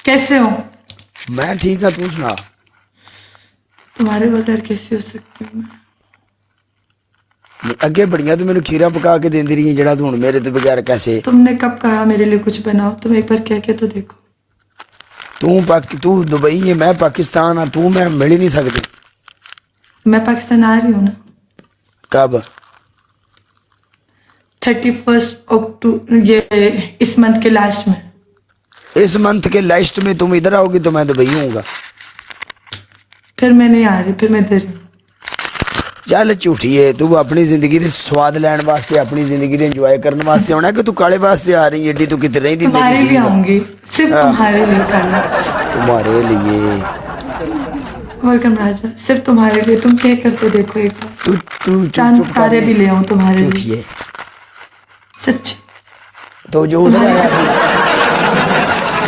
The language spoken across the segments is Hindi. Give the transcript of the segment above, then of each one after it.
कैसे हो? मैं ठीक है, तू सुना। तुम्हारे बगैर कैसे हो सकती हूँ मैं? अगे बढ़िया तू मैंने खीरा पका के देंदी रही है, जेड़ा तू हुण मेरे तो बगैर कैसे। तुमने कब कहा मेरे लिए कुछ बनाओ? तुम एक बार कह के तो देखो। तू दुबई है, मैं पाकिस्तान हाँ, तू मैं मिल ही नहीं सकते। मैं पाकिस्तान आ रही हूँ ना। कब? 31 अक्टूबर, ये इस मंथ के लास्ट में। इस मंथ के लास्ट में तुम इधर आओगी तो मैं दुबई होऊंगा। फिर मैं नहीं आ रही, फिर मैं इधर हूँ। चल झूठी है तू, अपनी जिंदगी दे स्वाद लैण वास्ते, अपनी जिंदगी दे इंजॉय करने वास्ते आना कि तू काले वास्ते आ रही है? एडी तू कितने रही तुम्हारे लिए आऊंगी, सिर्फ तुम्हारे लिए खाना। तुम्हारे लिए। वेलकम राजा, सिर्फ तुम्हारे लिए। तुम क्या करते देखो एक बार। तू तू चांद चुप तारे भी ले आऊं तुम्हारे लिए। झूठी है। सच। तो जो उधर आया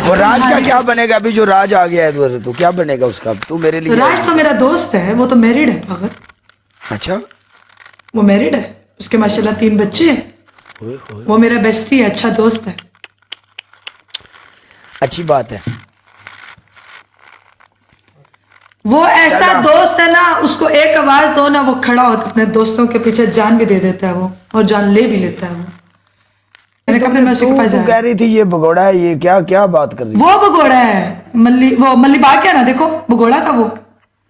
वो राज का क्या बनेगा? अभी जो राज आ गया है उधर, तो क्या बनेगा उसका? तू मेरे लिए राज तो मेरा दोस्त है, वो तो मैरिड है पागल। अच्छा, वो मैरिड है, उसके माशाल्लाह 3 बच्चे हैं। वो मेरा बेस्टी है, अच्छा दोस्त है। अच्छी बात है। वो ऐसा दोस्त है ना, उसको एक आवाज दो ना, वो खड़ा होता है अपने दोस्तों के पीछे, जान भी दे देता है वो, और जान ले भी लेता है वो। मैंने कहा मैं उसके पास तू कह रही थी ये भगोड़ा है, ये क्या क्या बात कर रही है? वो भगोड़ा है, वो मल्ली भाग गया ना, देखो भगोड़ा था वो।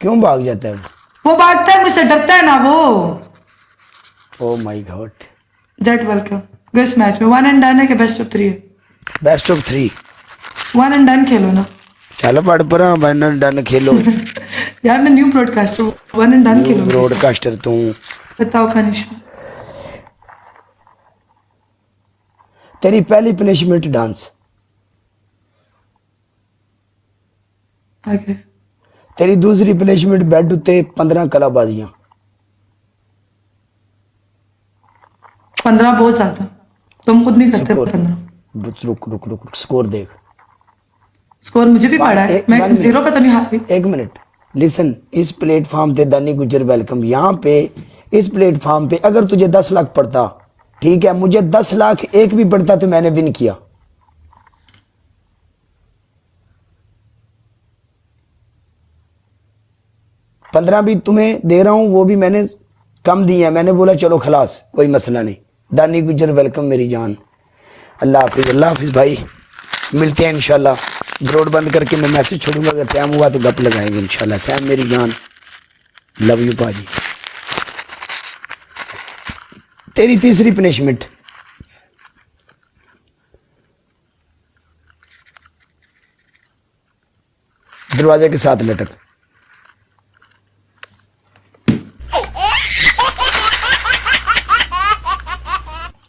क्यों भाग जाता है वो भागता है, मुझसे डरता है ना वो। Oh my God. Jet welcome. इस मैच में 1 एंड डन है कि बेस्ट ऑफ 3 है? Best of 3। 1 एंड डन खेलो ना। चलो पढ़ पर वन डन खेलो। यार मैं new broadcaster, 1 and done Khelo. Broadcaster तू। बताओ पनिशमेंट। तेरी पहली पनिशमेंट डांस। आगे। तेरी दूसरी पनिशमेंट बेड उत्ते 15 कलाबाजियां। 15 बहुत ज्यादा, तुम खुद नहीं करते 15। रुक रुक रुक रुक, स्कोर देख। स्कोर मुझे भी पड़ा है, मैं 0 पे तो नहीं हार रही। एक मिनट लिसन। इस प्लेटफॉर्म पे दानी गुजर वेलकम। यहाँ पे इस प्लेटफॉर्म पे अगर तुझे 10 लाख पड़ता, ठीक है, मुझे 10 लाख एक भी पड़ता तो मैंने विन किया। पंद्रह भी तुम्हें दे रहा हूं, वो भी मैंने कम दिए हैं। मैंने बोला चलो खलास, कोई मसला नहीं। दानी गुजर वेलकम मेरी जान। अल्लाह हाफिज, अल्लाह हाफिज भाई, मिलते हैं इंशाल्लाह। ब्रॉड बंद करके मैं मैसेज छोड़ूंगा, अगर टाइम हुआ तो गप लगाएंगे इंशाल्लाह। सैम मेरी जान, लव यू पाजी। तेरी तीसरी पनिशमेंट, दरवाजे के साथ लटक।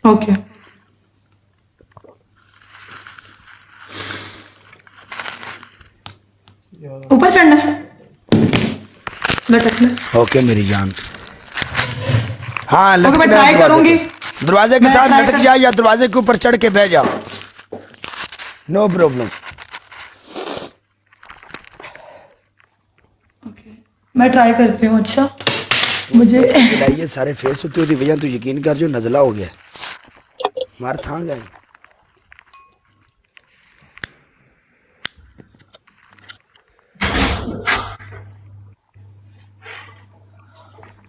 ओके। ऊपर चढ़ना है, लटकना। ओके मेरी जान। हाँ ओके, मैं ट्राई करूंगी। दरवाजे के साथ लटक जा या दरवाजे के ऊपर चढ़ के बह जा, नो प्रॉब्लम। मैं ट्राई करती हूँ। अच्छा मुझे ये सारे फेस होती होती वजह, तू यकीन कर जो नजला हो गया मार था गए।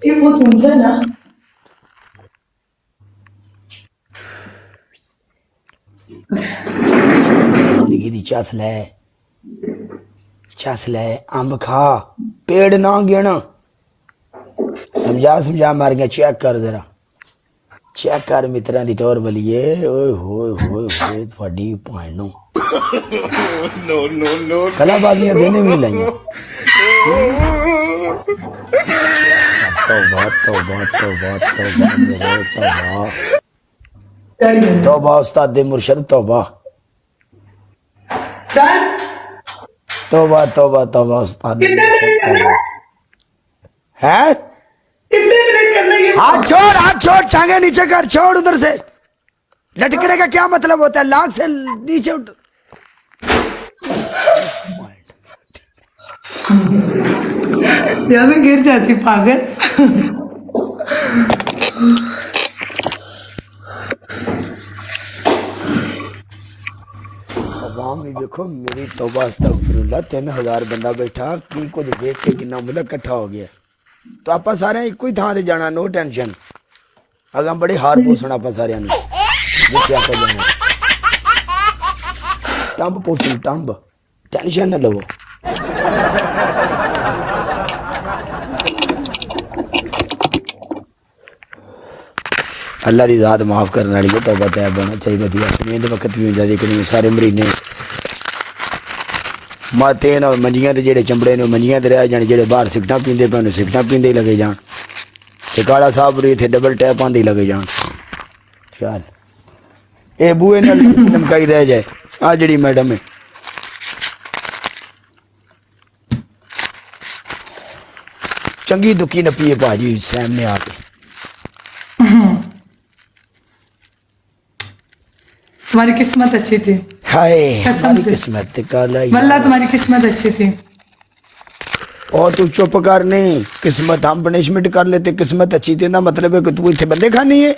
ये बहुत ऊंचा है ना। जिंदगी दी चस ले, अंब खा, पेड़ ना गिन। समझा मार गया। चेक कर जरा, चेक कर मित्रा दी टोर बलिए। ओए होए होए होए थोड़ी भैन नूं कलाबाजियां देने भी लाइया। तौबा तौबा तौबा तौबा मेरे तौबा तौबा उस्ताद मुर्शद तौबा तौबा तौबा तौबा उस्ताद है। हाथ छोड़, टांगे नीचे कर, छोड़ उधर से। लटकने का क्या मतलब होता है? लाख से नीचे उठ। या मैं गिर जाती पागल। अवाम भी देखो मेरी तौबा अस्तगफिरुल्लाह 3000 बंदा बैठा की कुछ देख के कितना मुल्क इकट्ठा हो गया तो आप सारे एक ही थां ते जाना नो टेंशन अगर बड़े हार पोसना आप सारे जिथे आप जाना टंब पोसो टंब टेंशन न लवो अल्लाह की ज़ात माफ़ करने वाली है तौबा तैब होना चाहिए वधिया समेत वक्त भी होता कि सारे मरीने मातेन और मंजियां जेडे चंबड़े ने मंजियां रह जाने जेडे बाहर सिगटा पींदे पे सिगटा पींदे ही लगे जान ते काला साहब री इत्थे डबल टैप आंदे ही लगे जान चल ए बूए नाल लमकाई रह जाए आ जड़ी मैडम है चंगी दुखी नपी है भाजी सामने आके तुम्हारी किस्मत अच्छी थी हाय कसम हमारी से। किस्मत काला वल्लाह तुम्हारी किस्मत अच्छी थी और तू चुप कर नहीं किस्मत हम पनिशमेंट कर लेते किस्मत अच्छी थी ना मतलब है कि तू इतने बंदे खानी है